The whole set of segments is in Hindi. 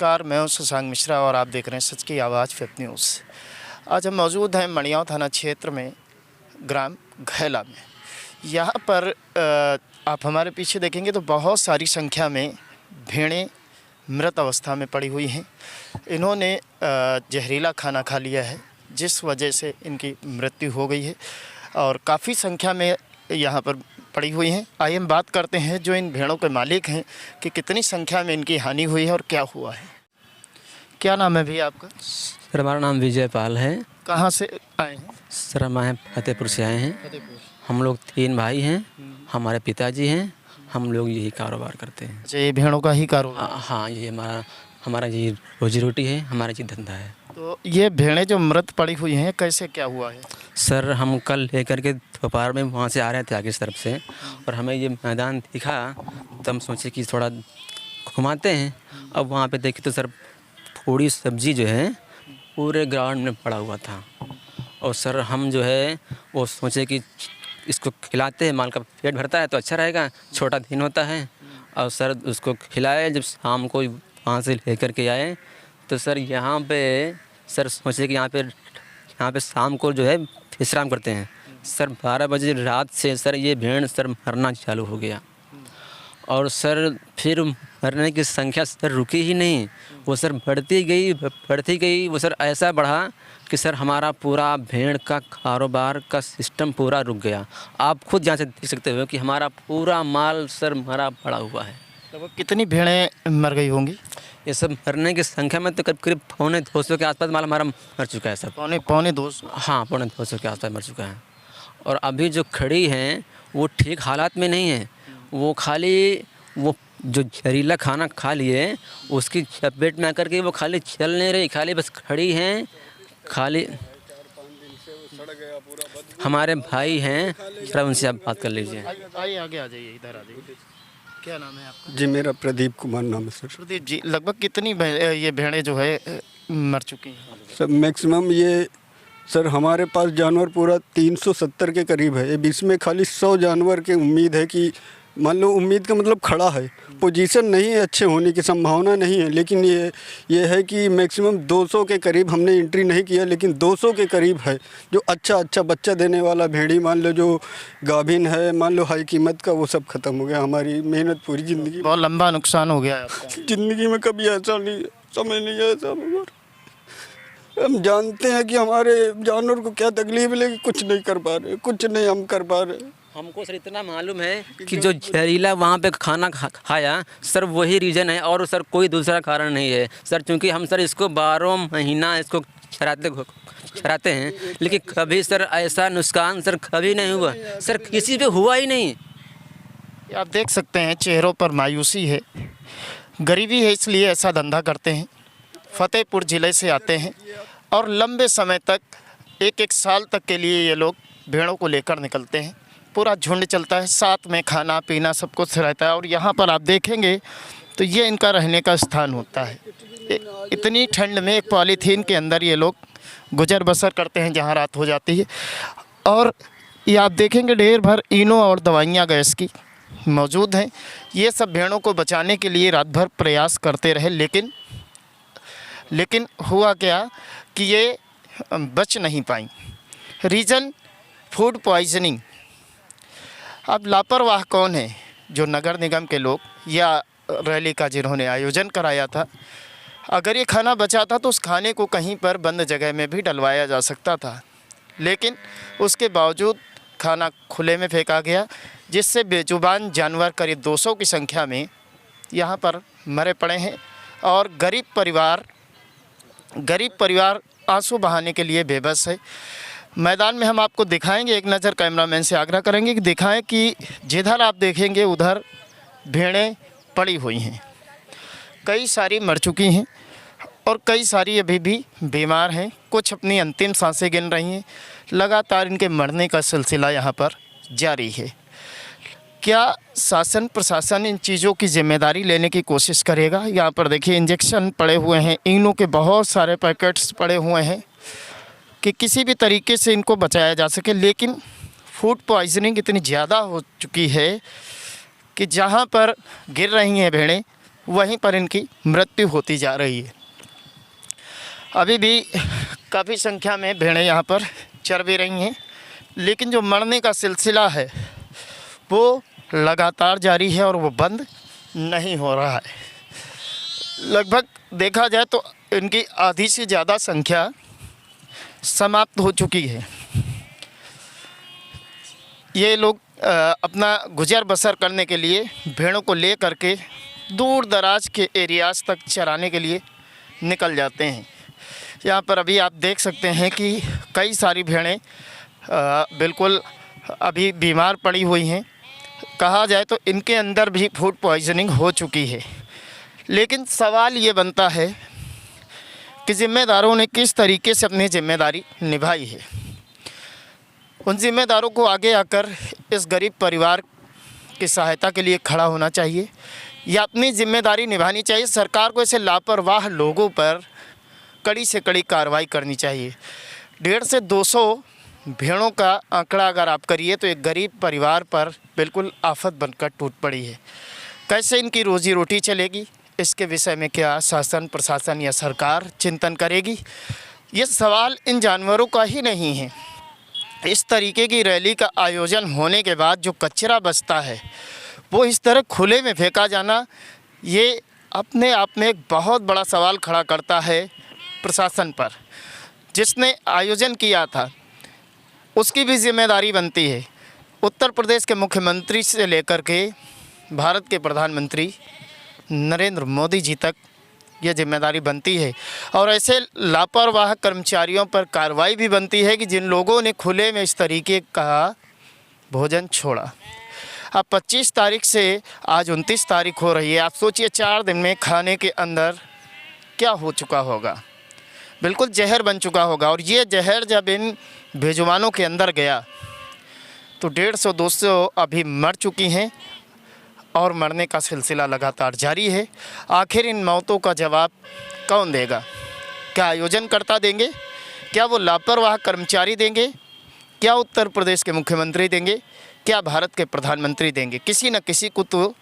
नमस्कार, मैं हूं शशांक मिश्रा और आप देख रहे हैं सच की आवाज़ फेक न्यूज़। आज हम मौजूद हैं मड़ियाँव थाना क्षेत्र में, ग्राम घैला में। यहाँ पर आप हमारे पीछे देखेंगे तो बहुत सारी संख्या में भेड़ें मृत अवस्था में पड़ी हुई हैं। इन्होंने जहरीला खाना खा लिया है, जिस वजह से इनकी मृत्यु हो गई है और काफ़ी संख्या में यहाँ पर पड़ी हुई हैं। आइए हम बात करते हैं जो इन भेड़ों के मालिक हैं कि कितनी संख्या में इनकी हानि हुई है और क्या हुआ है। क्या नाम है भैया आपका? सर हमारा नाम विजय पाल है। कहाँ से आए हैं? सर हम फतेहपुर से आए हैं। हम लोग 3 भाई हैं, हमारे पिताजी हैं, हम लोग यही कारोबार करते हैं। अच्छा, ये भेड़ों का ही कारोबार? हाँ, ये हमारा ये रोजी रोटी है, हमारा ये धंधा है। तो ये भेड़ें जो मृत पड़ी हुई हैं, कैसे क्या हुआ है? सर हम कल लेकर के दोपहर में वहाँ से आ रहे थे आगे तरफ से, और हमें ये मैदान दिखा तो हम सोचे कि थोड़ा घुमाते हैं। अब वहाँ पे देखे तो सर पूरी सब्जी जो है पूरे ग्राउंड में पड़ा हुआ था। और सर हम जो है वो सोचे कि इसको खिलाते हैं, माल का पेट भरता है तो अच्छा रहेगा, छोटा दिन होता है। और सर उसको खिलाए, जब शाम को वहाँ से लेकर के आए तो सर यहाँ पे सर सोचे कि यहाँ पे शाम को जो है विश्राम करते हैं। सर 12 बजे रात से सर ये भेड़ सर मरना चालू हो गया। और सर फिर मरने की संख्या सर रुकी ही नहीं, वो सर बढ़ती गई। वो सर ऐसा बढ़ा कि सर हमारा पूरा भेड़ का कारोबार का सिस्टम पूरा रुक गया। आप खुद यहाँ से देख सकते हो कि हमारा पूरा माल सर मरा पड़ा हुआ है। तो कितनी भेड़ें मर गई होंगी? ये सब मरने की संख्या में तो करीब 250 के आसपास माल हमारा मर चुका है सब। पौने 200? हाँ, 250 के आसपास मर चुका है। और अभी जो खड़ी हैं वो ठीक हालात में नहीं है। वो खाली वो जो जहरीला खाना खा लिए उसकी चपेट में आकर के वो खाली चल नहीं रही, खाली बस खड़ी हैं। खाली हमारे भाई हैं, जरा उनसे आप बात कर लीजिए। आइए आगे आ जाइए, इधर आ जाइए। क्या नाम है आपका? जी मेरा प्रदीप कुमार नाम है सर। प्रदीप जी, लगभग कितनी ये भेड़ें जो है मर चुकी हैं? सर मैक्सिमम ये सर हमारे पास जानवर पूरा 370 के करीब है। इसमें खाली 100 जानवर की उम्मीद है कि मान लो, उम्मीद का मतलब खड़ा है, पोजीशन नहीं है, अच्छे होने की संभावना नहीं है। लेकिन ये है कि मैक्सिमम 200 के करीब हमने एंट्री नहीं किया, लेकिन 200 के करीब है जो अच्छा बच्चा देने वाला भेड़ी, मान लो जो गाभिन है, मान लो हाई कीमत का, वो सब खत्म हो गया। हमारी मेहनत पूरी ज़िंदगी, बहुत लंबा नुकसान हो गया है आपका। ज़िंदगी में कभी ऐसा नहीं, समय नहीं है ऐसा। हम जानते हैं कि हमारे जानवर को क्या तकलीफ है, लेकिन कुछ नहीं कर पा रहे, कुछ नहीं हम कर पा रहे। हमको सर इतना मालूम है कि जो जहरीला वहाँ पे खाना खाया सर वही रीज़न है, और सर कोई दूसरा कारण नहीं है सर। क्योंकि हम सर इसको 12 महीना इसको चराते हैं, लेकिन कभी सर ऐसा नुकसान सर कभी नहीं हुआ सर, किसी पे हुआ ही नहीं। आप देख सकते हैं चेहरों पर मायूसी है, गरीबी है, इसलिए ऐसा धंधा करते हैं। फतेहपुर ज़िले से आते हैं और लंबे समय तक 1-1 साल तक के लिए ये लोग भेड़ों को लेकर निकलते हैं। पूरा झुंड चलता है, साथ में खाना पीना सब कुछ रहता है। और यहाँ पर आप देखेंगे तो ये इनका रहने का स्थान होता है। इतनी ठंड में एक पॉलीथीन के अंदर ये लोग गुजर बसर करते हैं जहाँ रात हो जाती है। और ये आप देखेंगे ढेर भर इनो और दवाइयाँ गैस की मौजूद हैं। ये सब भेड़ों को बचाने के लिए रात भर प्रयास करते रहे, लेकिन हुआ क्या कि ये बच नहीं पाई। Reason food poisoning. अब लापरवाह कौन है? जो नगर निगम के लोग या रैली का जिन्होंने आयोजन कराया था। अगर ये खाना बचा था तो उस खाने को कहीं पर बंद जगह में भी डलवाया जा सकता था, लेकिन उसके बावजूद खाना खुले में फेंका गया, जिससे बेजुबान जानवर करीब 200 की संख्या में यहाँ पर मरे पड़े हैं। और गरीब परिवार आंसू बहाने के लिए बेबस है। मैदान में हम आपको दिखाएंगे, एक नज़र कैमरामैन से आग्रह करेंगे कि दिखाएं कि जिधर आप देखेंगे उधर भेड़ें पड़ी हुई हैं। कई सारी मर चुकी हैं और कई सारी अभी भी बीमार हैं, कुछ अपनी अंतिम सांसें गिन रही हैं। लगातार इनके मरने का सिलसिला यहाँ पर जारी है। क्या शासन प्रशासन इन चीज़ों की जिम्मेदारी लेने की कोशिश करेगा? यहाँ पर देखिए इंजेक्शन पड़े हुए हैं, इनो के बहुत सारे पैकेट्स पड़े हुए हैं कि किसी भी तरीके से इनको बचाया जा सके। लेकिन फूड पॉइजनिंग इतनी ज़्यादा हो चुकी है कि जहाँ पर गिर रही हैं भेड़ें वहीं पर इनकी मृत्यु होती जा रही है। अभी भी काफ़ी संख्या में भेड़ें यहाँ पर चर भी रही हैं, लेकिन जो मरने का सिलसिला है वो लगातार जारी है और वो बंद नहीं हो रहा है। लगभग देखा जाए तो इनकी आधी से ज़्यादा संख्या समाप्त हो चुकी है। ये लोग अपना गुजर बसर करने के लिए भेड़ों को ले करके दूर दराज के एरियाज़ तक चराने के लिए निकल जाते हैं। यहाँ पर अभी आप देख सकते हैं कि कई सारी भेड़ें बिल्कुल अभी बीमार पड़ी हुई हैं। कहा जाए तो इनके अंदर भी फूड पॉइजनिंग हो चुकी है। लेकिन सवाल ये बनता है कि ज़िम्मेदारों ने किस तरीके से अपनी ज़िम्मेदारी निभाई है। उन ज़िम्मेदारों को आगे आकर इस गरीब परिवार की सहायता के लिए खड़ा होना चाहिए या अपनी ज़िम्मेदारी निभानी चाहिए। सरकार को ऐसे लापरवाह लोगों पर कड़ी से कड़ी कार्रवाई करनी चाहिए। 150 से 200 भेड़ों का आंकड़ा अगर आप करिए तो एक गरीब परिवार पर बिल्कुल आफत बनकर टूट पड़ी है। कैसे इनकी रोज़ी रोटी चलेगी, इसके विषय में क्या शासन, प्रशासन या सरकार चिंतन करेगी? ये सवाल इन जानवरों का ही नहीं है। इस तरीके की रैली का आयोजन होने के बाद जो कचरा बचता है वो इस तरह खुले में फेंका जाना, ये अपने आप में एक बहुत बड़ा सवाल खड़ा करता है प्रशासन पर। जिसने आयोजन किया था उसकी भी जिम्मेदारी बनती है। उत्तर प्रदेश के मुख्यमंत्री से लेकर के भारत के प्रधानमंत्री नरेंद्र मोदी जी तक ये जिम्मेदारी बनती है और ऐसे लापरवाह कर्मचारियों पर कार्रवाई भी बनती है कि जिन लोगों ने खुले में इस तरीके का भोजन छोड़ा। अब 25 तारीख से आज 29 तारीख हो रही है। आप सोचिए 4 दिन में खाने के अंदर क्या हो चुका होगा। बिल्कुल जहर बन चुका होगा। और ये जहर जब इन बेजुबानों के अंदर गया तो 150-200 अभी मर चुकी हैं और मरने का सिलसिला लगातार जारी है। आखिर इन मौतों का जवाब कौन देगा? क्या आयोजनकर्ता देंगे? क्या वो लापरवाह कर्मचारी देंगे? क्या उत्तर प्रदेश के मुख्यमंत्री देंगे? क्या भारत के प्रधानमंत्री देंगे? किसी न किसी को तो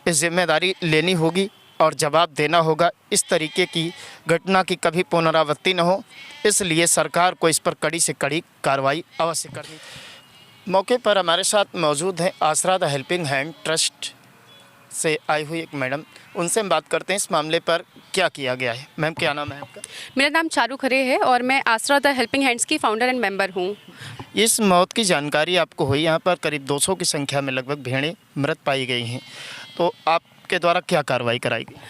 इस जिम्मेदारी लेनी होगी और जवाब देना होगा। इस तरीके की घटना की कभी पुनरावृत्ति न हो, इसलिए सरकार को इस पर कड़ी से कड़ी कार्रवाई अवश्य करनी। मौके पर हमारे साथ मौजूद हैं आसरा द हेल्पिंग हैंड ट्रस्ट से आई हुई एक मैडम, उनसे हम बात करते हैं इस मामले पर क्या किया गया है। मैम क्या नाम है आपका? मेरा नाम चारू खरे है और मैं आसरा द हेल्पिंग हैंड्स की फाउंडर एंड मेंबर हूँ। इस मौत की जानकारी आपको हुई, यहाँ पर करीब 200 की संख्या में लगभग भेड़ें मृत पाई गई हैं, तो आपके द्वारा क्या कार्रवाई कराई गई?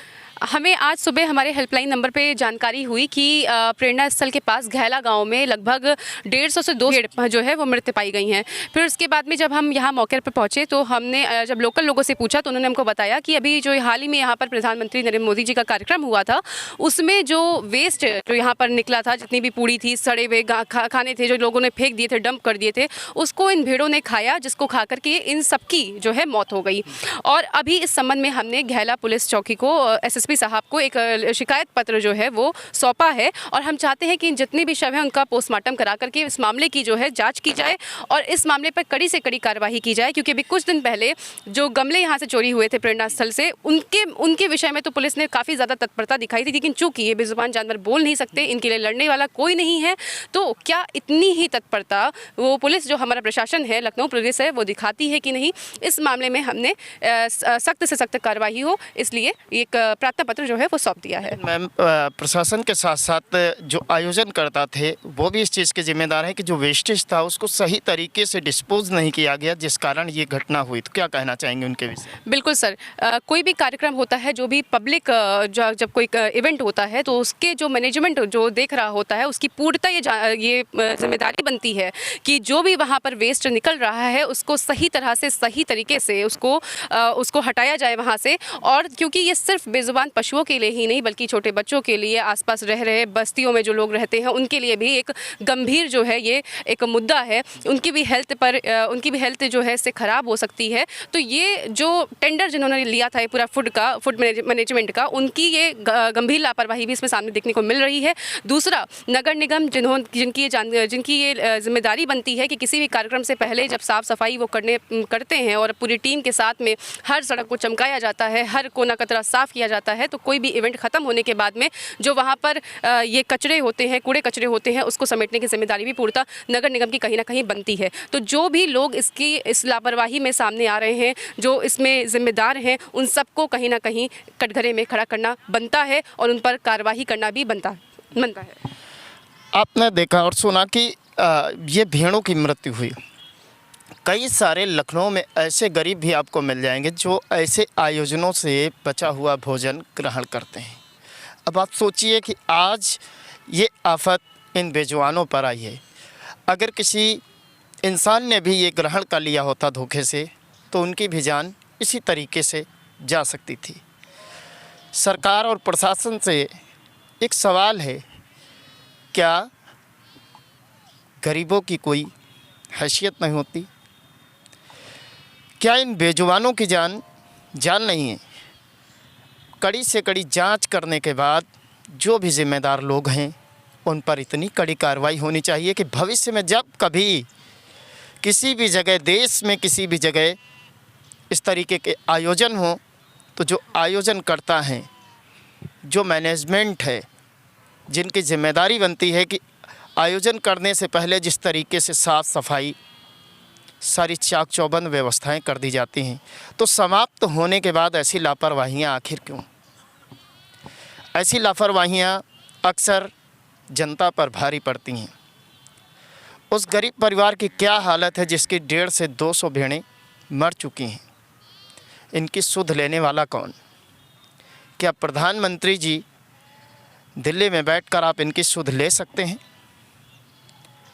हमें आज सुबह हमारे हेल्पलाइन नंबर पे जानकारी हुई कि प्रेरणा स्थल के पास घैला गांव में लगभग 150 से 200 भेड़ जो है वो मृत पाई गई हैं। फिर उसके बाद में जब हम यहाँ मौके पर पहुँचे तो हमने जब लोकल लोगों से पूछा तो उन्होंने हमको बताया कि अभी जो हाल ही में यहाँ पर प्रधानमंत्री नरेंद्र मोदी जी का कार्यक्रम हुआ था उसमें जो वेस्ट जो यहाँ पर निकला था, जितनी भी पूड़ी थी, सड़े हुए खाने थे जो लोगों ने फेंक दिए थे, डंप कर दिए थे, उसको इन भेड़ों ने खाया, जिसको खा करके इन सबकी जो है मौत हो गई। और अभी इस संबंध में हमने घैला पुलिस चौकी को SSP साहब को एक शिकायत पत्र जो है वो सौंपा है और हम चाहते हैं कि जितने भी शव हैं उनका पोस्टमार्टम करा करके इस मामले की जो है जांच की जाए और इस मामले पर कड़ी से कड़ी कार्रवाई की जाए। क्योंकि अभी कुछ दिन पहले जो गमले यहाँ से चोरी हुए थे प्रेरणा स्थल से, उनके विषय में तो पुलिस ने काफ़ी ज़्यादा तत्परता दिखाई थी, लेकिन चूंकि ये बेजुबान जानवर बोल नहीं सकते, इनके लिए लड़ने वाला कोई नहीं है, तो क्या इतनी ही तत्परता वो पुलिस जो हमारा प्रशासन है, लखनऊ पुलिस है, वो दिखाती है कि नहीं? इस मामले में हमने सख्त से सख्त कार्रवाई हो इसलिए एक प्रार्थना पत्र जो है वो सौंप दिया है। मैम प्रशासन के साथ साथ जो आयोजन करता थे वो भी इस चीज़ के जिम्मेदार हैं कि जो वेस्टेज था उसको सही तरीके से डिस्पोज नहीं किया गया, जिस कारण ये घटना हुई। तो क्या कहना चाहेंगे उनके विषय? बिल्कुल सर, कोई भी कार्यक्रम होता है, जो भी पब्लिक जब कोई इवेंट होता है तो उसके जो मैनेजमेंट जो देख रहा होता है उसकी पूर्णतः ये जिम्मेदारी बनती है कि जो भी वहाँ पर वेस्ट निकल रहा है उसको सही तरह से, सही तरीके से उसको हटाया जाए वहाँ से। और क्योंकि ये सिर्फ बेजुबान इंसान पशुओं के लिए ही नहीं बल्कि छोटे बच्चों के लिए, आसपास रह रहे बस्तियों में जो लोग रहते हैं उनके लिए भी एक गंभीर जो है ये एक मुद्दा है। उनकी भी हेल्थ जो है इससे ख़राब हो सकती है। तो ये जो टेंडर जिन्होंने लिया था ये पूरा फूड मैनेजमेंट का, उनकी ये गंभीर लापरवाही भी इसमें सामने देखने को मिल रही है। दूसरा, नगर निगम जिनकी ये जिम्मेदारी बनती है कि किसी भी कार्यक्रम से पहले जब साफ़ सफाई वो करते हैं और पूरी टीम के साथ में हर सड़क को चमकाया जाता है, हर कोना कतरा साफ़ किया जाता है, तो कोई भी इवेंट ख़त्म होने के बाद में जो वहाँ पर ये कचरे होते हैं, कूड़े कचरे होते हैं, उसको समेटने की जिम्मेदारी भी पूर्णतः नगर निगम की कहीं ना कहीं बनती है। तो जो भी लोग इस लापरवाही में सामने आ रहे हैं, जो इसमें जिम्मेदार हैं, उन सबको कहीं ना कहीं कटघरे में खड़ा करना बनता है और उन पर कार्रवाई करना भी बनता है। आपने देखा और सुना कि ये भेड़ों की मृत्यु हुई। कई सारे लखनऊ में ऐसे गरीब भी आपको मिल जाएंगे जो ऐसे आयोजनों से बचा हुआ भोजन ग्रहण करते हैं। अब आप सोचिए कि आज ये आफत इन बेजुबानों पर आई है। अगर किसी इंसान ने भी ये ग्रहण कर लिया होता धोखे से, तो उनकी भी जान इसी तरीके से जा सकती थी। सरकार और प्रशासन से एक सवाल है, क्या गरीबों की कोई हैसियत नहीं होती? क्या इन बेजुबानों की जान नहीं है? कड़ी से कड़ी जांच करने के बाद जो भी ज़िम्मेदार लोग हैं उन पर इतनी कड़ी कार्रवाई होनी चाहिए कि भविष्य में जब कभी किसी भी जगह, देश में किसी भी जगह इस तरीके के आयोजन हो, तो जो आयोजन करता है, जो मैनेजमेंट है, जिनकी जिम्मेदारी बनती है कि आयोजन करने से पहले जिस तरीके से साफ़ सफाई, सारी चाक चौबंद व्यवस्थाएं कर दी जाती हैं, तो समाप्त होने के बाद ऐसी लापरवाहियां आखिर क्यों? ऐसी लापरवाहियां अक्सर जनता पर भारी पड़ती हैं। उस गरीब परिवार की क्या हालत है जिसकी 150 से 200 भेड़ें मर चुकी हैं। इनकी सुध लेने वाला कौन? क्या प्रधानमंत्री जी दिल्ली में बैठकर आप इनकी सुध ले सकते हैं?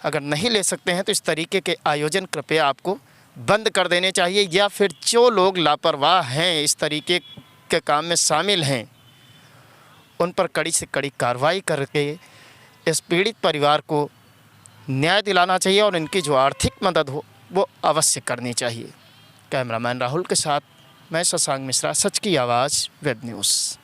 अगर नहीं ले सकते हैं तो इस तरीके के आयोजन कृपया आपको बंद कर देने चाहिए, या फिर जो लोग लापरवाह हैं, इस तरीके के काम में शामिल हैं, उन पर कड़ी से कड़ी कार्रवाई करके इस पीड़ित परिवार को न्याय दिलाना चाहिए और इनकी जो आर्थिक मदद हो वो अवश्य करनी चाहिए। कैमरामैन राहुल के साथ मैं शशांक मिश्रा, सच की आवाज़, वेब न्यूज़।